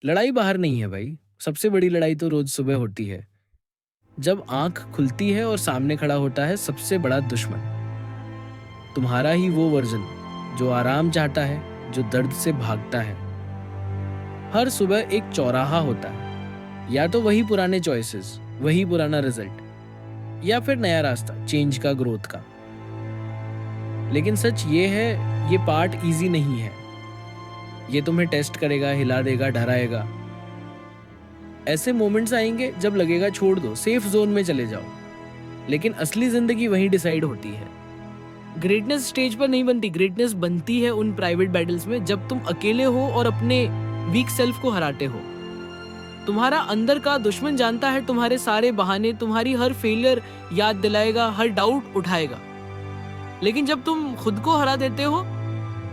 लड़ाई बाहर नहीं है भाई, सबसे बड़ी लड़ाई तो रोज सुबह होती है, जब आंख खुलती है और सामने खड़ा होता है सबसे बड़ा दुश्मन, तुम्हारा ही वो वर्जन जो आराम चाहता है, जो दर्द से भागता है। हर सुबह एक चौराहा होता है, या तो वही पुराने चॉइसेस, वही पुराना रिजल्ट, या फिर नया रास्ता, चेंज का, ग्रोथ का। लेकिन सच ये है, ये पार्ट इजी नहीं है। ये तुम्हें टेस्ट करेगा, हिला देगा, डराएगा। ऐसे मोमेंट्स आएंगे जब लगेगा छोड़ दो, सेफ जोन में चले जाओ। लेकिन असली जिंदगी वहीं डिसाइड होती है। ग्रेटनेस स्टेज पर नहीं बनती, ग्रेटनेस बनती है उन प्राइवेट बैटल्स में जब तुम अकेले हो और अपने वीक सेल्फ को हराते हो। तुम्हारा अंदर का दुश्मन जानता है तुम्हारे सारे बहाने, तुम्हारी हर फेलियर याद दिलाएगा, हर डाउट उठाएगा। लेकिन जब तुम खुद को हरा देते हो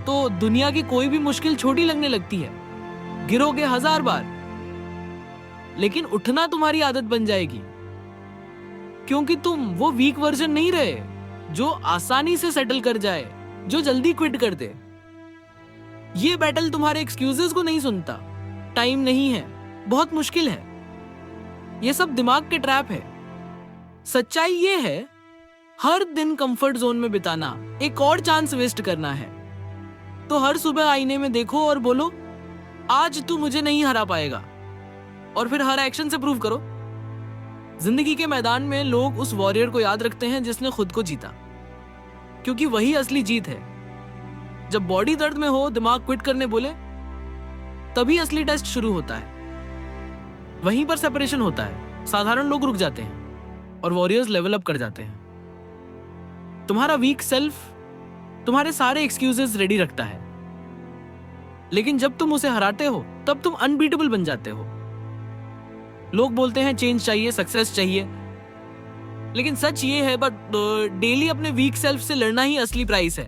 तो दुनिया की कोई भी मुश्किल छोटी लगने लगती है। गिरोगे 1000 बार, लेकिन उठना तुम्हारी आदत बन जाएगी, क्योंकि तुम वो वीक वर्जन नहीं रहे जो आसानी से सेटल कर जाए, जो जल्दी क्विट कर दे। ये बैटल तुम्हारे एक्सक्यूजेस को नहीं सुनता। टाइम नहीं है, बहुत मुश्किल है, ये सब दिमाग के ट्रैप है। सच्चाई ये है, हर दिन कंफर्ट जोन में बिताना एक और चांस वेस्ट करना है। तो हर सुबह आईने में देखो और बोलो, आज तू मुझे नहीं हरा पाएगा, और फिर हर एक्शन से प्रूव करो। जिंदगी के मैदान में लोग उस वॉरियर को याद रखते हैं जिसने खुद को जीता, क्योंकि वही असली जीत है। जब बॉडी दर्द में हो, दिमाग क्विट करने बोले, तभी असली टेस्ट शुरू होता है। वहीं पर सेपरेशन होता है। साधारण लोग रुक जाते हैं और वॉरियर्स लेवल अप कर जाते हैं। तुम्हारा वीक सेल्फ तुम्हारे सारे एक्सक्यूजेस रेडी रखता है, लेकिन जब तुम उसे हराते हो तब तुम अनबीटेबल बन जाते हो। लोग बोलते हैं चेंज चाहिए, सक्सेस चाहिए, लेकिन सच ये है, बट डेली अपने वीक सेल्फ से लड़ना ही असली प्राइस है।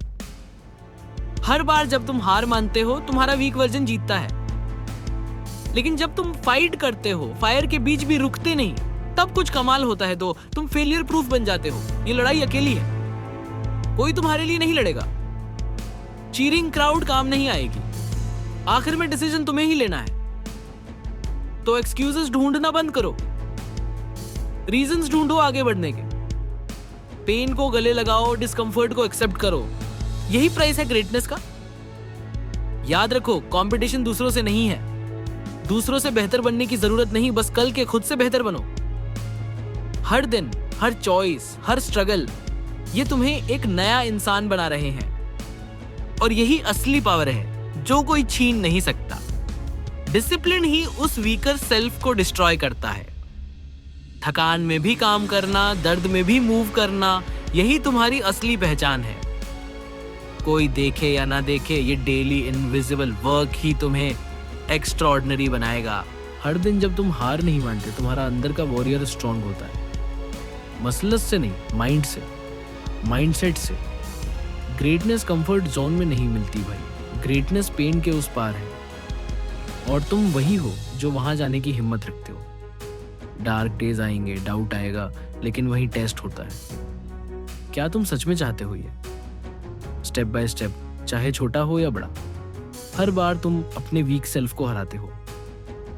हर बार जब तुम हार मानते हो, तुम्हारा वीक वर्जन जीतता है। लेकिन जब तुम फाइट करते हो, फायर के बीच भी रुकते नहीं, तब कुछ कमाल होता है। तो तुम फेलियर प्रूफ बन जाते हो। ये लड़ाई अकेली है, कोई तुम्हारे लिए नहीं लड़ेगा। चीरिंग क्राउड काम नहीं आएगी। आखिर में डिसीजन तुम्हें ही लेना है। तो एक्सक्यूजेस ढूंढना बंद करो, रीजंस ढूंढो आगे बढ़ने के। पेन को गले लगाओ, डिस्कंफर्ट को एक्सेप्ट करो। यही प्राइस है ग्रेटनेस का। याद रखो, कंपटीशन दूसरों से नहीं है। दूसरों से बेहतर बनने की जरूरत नहीं, बस कल के खुद से बेहतर बनो। हर दिन, हर चॉइस, हर स्ट्रगल, ये तुम्हें एक नया इंसान बना रहे हैं। और यही असली पावर है जो कोई छीन नहीं सकता। डिसिप्लिन ही उस वीकर सेल्फ को डिस्ट्रॉय करता है। थकान में भी काम करना, दर्द में भी मूव करना, यही तुम्हारी असली पहचान है। कोई देखे या ना देखे, ये डेली इनविजिबल वर्क ही तुम्हें एक्स्ट्राऑर्डिनरी बनाएगा। हर दिन जब तुम हार नहीं मानते, तुम्हारा अंदर का वॉरियर स्ट्रांग होता है। मसलस से नहीं, माइंड से, माइंडसेट से। ग्रेटनेस कंफर्ट जोन में नहीं मिलती भाई, ग्रेटनेस पेन के उस पार है। और तुम वही हो जो वहां जाने की हिम्मत रखते हो। डार्क डेज आएंगे, डाउट आएगा, लेकिन वही टेस्ट होता है। क्या तुम सच में चाहते हो ये? स्टेप बाय स्टेप, चाहे छोटा हो या बड़ा, हर बार तुम अपने वीक सेल्फ को हराते हो,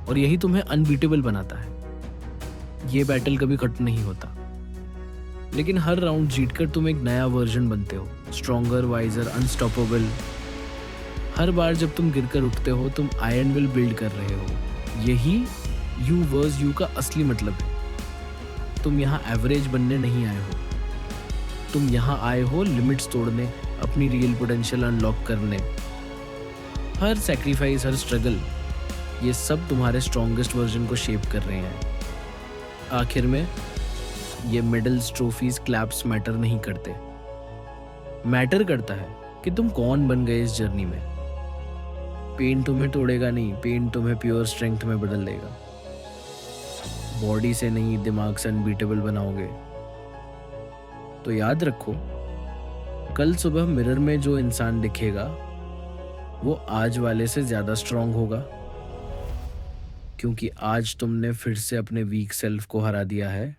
और यही तुम्हें अनबीटेबल बनाता है। ये बैटल कभी खत्म नहीं होता, लेकिन हर राउंड जीतकर तुम एक नया वर्जन बनते हो, स्ट्रॉन्गर, वाइजर, अनस्टॉपेबल। हर बार जब तुम गिरकर उठते हो, तुम आयरन विल बिल्ड कर रहे हो। यही यू वर्स यू का असली मतलब है। तुम यहाँ एवरेज बनने नहीं आए हो, तुम यहाँ आए हो लिमिट्स तोड़ने, अपनी रियल पोटेंशियल अनलॉक करने। हर सैक्रिफाइस, हर स्ट्रगल, ये सब तुम्हारे स्ट्रॉन्गेस्ट वर्जन को शेप कर रहे हैं। आखिर में ये मेडल्स, ट्रॉफीज, क्लैप्स मैटर नहीं करते। मैटर करता है कि तुम कौन बन गए इस जर्नी में। पेन तुम्हें तोड़ेगा नहीं, पेन तुम्हें प्योर स्ट्रेंथ में बदल देगा। बॉडी से नहीं, दिमाग से अनबीटेबल बनाओगे। तो याद रखो, कल सुबह मिरर में जो इंसान दिखेगा वो आज वाले से ज्यादा स्ट्रांग होगा, क्योंकि आज तुमने फिर से अपने वीक सेल्फ को हरा दिया है।